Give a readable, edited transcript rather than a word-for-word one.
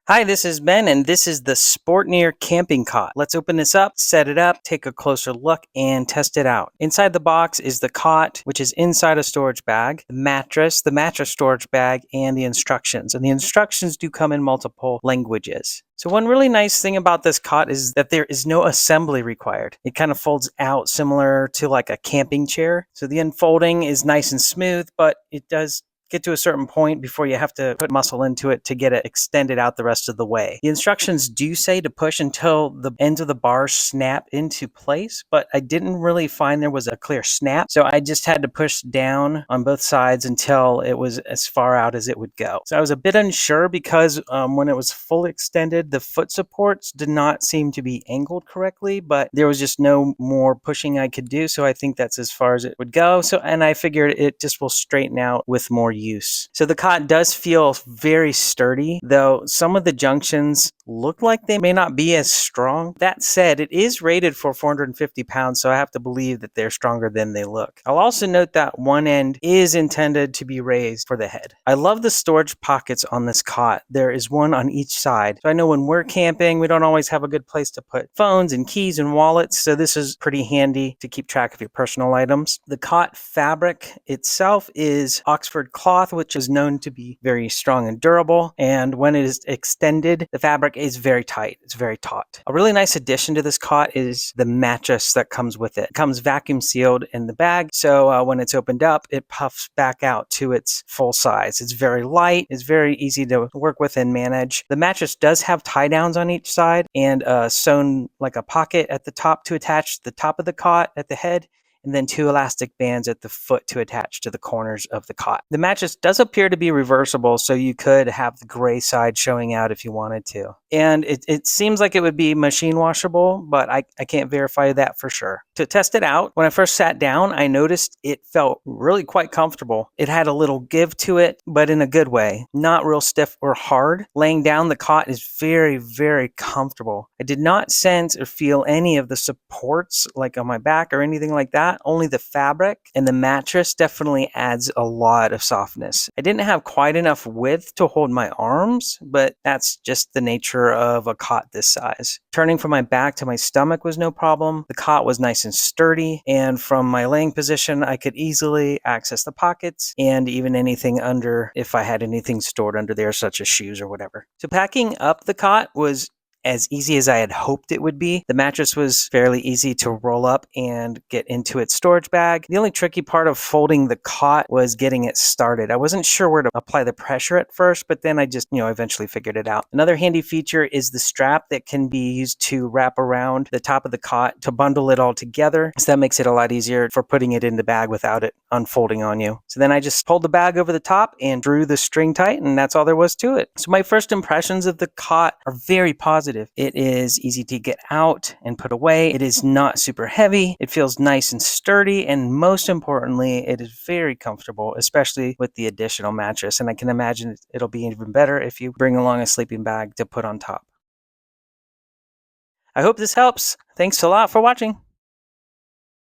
Hi, this is Ben, and this is the Sportneer camping cot. Let's open this up, set it up, take a closer look, and test it out. Inside the box is the cot, which is inside a storage bag, the mattress storage bag, and the instructions. And the instructions do come in multiple languages. So one really nice thing about this cot is that there is no assembly required. It kind of folds out similar to like a camping chair. So the unfolding is nice and smooth, but it does get to a certain point before you have to put muscle into it to get it extended out the rest of the way. The instructions do say to push until the ends of the bars snap into place, but I didn't really find there was a clear snap. So I just had to push down on both sides until it was as far out as it would go. So I was a bit unsure because when it was fully extended, the foot supports did not seem to be angled correctly, but there was just no more pushing I could do. So I think that's as far as it would go. And I figured it just will straighten out with more use. So the cot does feel very sturdy, though some of the junctions look like they may not be as strong. That said, it is rated for 450 pounds, so I have to believe that they're stronger than they look. I'll also note that one end is intended to be raised for the head. I love the storage pockets on this cot. There is one on each side. So I know when we're camping, we don't always have a good place to put phones and keys and wallets, so this is pretty handy to keep track of your personal items. The cot fabric itself is Oxford cloth, which is known to be very strong and durable. And when it is extended, the fabric is very tight. It's very taut. A really nice addition to this cot is the mattress that comes with it. It comes vacuum sealed in the bag. So when it's opened up, it puffs back out to its full size. It's very light. It's very easy to work with and manage. The mattress does have tie downs on each side and sewn like a pocket at the top to attach the top of the cot at the head, and then two elastic bands at the foot to attach to the corners of the cot. The mattress does appear to be reversible, so you could have the gray side showing out if you wanted to. And it seems like it would be machine washable, but I can't verify that for sure. To test it out, when I first sat down, I noticed it felt really quite comfortable. It had a little give to it, but in a good way. Not real stiff or hard. Laying down, the cot is very, very comfortable. I did not sense or feel any of the supports like on my back or anything like that. Only the fabric, and the mattress definitely adds a lot of softness. I didn't have quite enough width to hold my arms, but that's just the nature of a cot this size. Turning from my back to my stomach was no problem. The cot was nice and sturdy, and from my laying position, I could easily access the pockets and even anything under if I had anything stored under there, such as shoes or whatever. So packing up the cot was as easy as I had hoped it would be. The mattress was fairly easy to roll up and get into its storage bag. The only tricky part of folding the cot was getting it started. I wasn't sure where to apply the pressure at first, but then I just, eventually figured it out. Another handy feature is the strap that can be used to wrap around the top of the cot to bundle it all together. So that makes it a lot easier for putting it in the bag without it unfolding on you. So then I just pulled the bag over the top and drew the string tight, and that's all there was to it. So my first impressions of the cot are very positive. It is easy to get out and put away. It is not super heavy. It feels nice and sturdy. And most importantly, it is very comfortable, especially with the additional mattress. And I can imagine it'll be even better if you bring along a sleeping bag to put on top. I hope this helps. Thanks a lot for watching.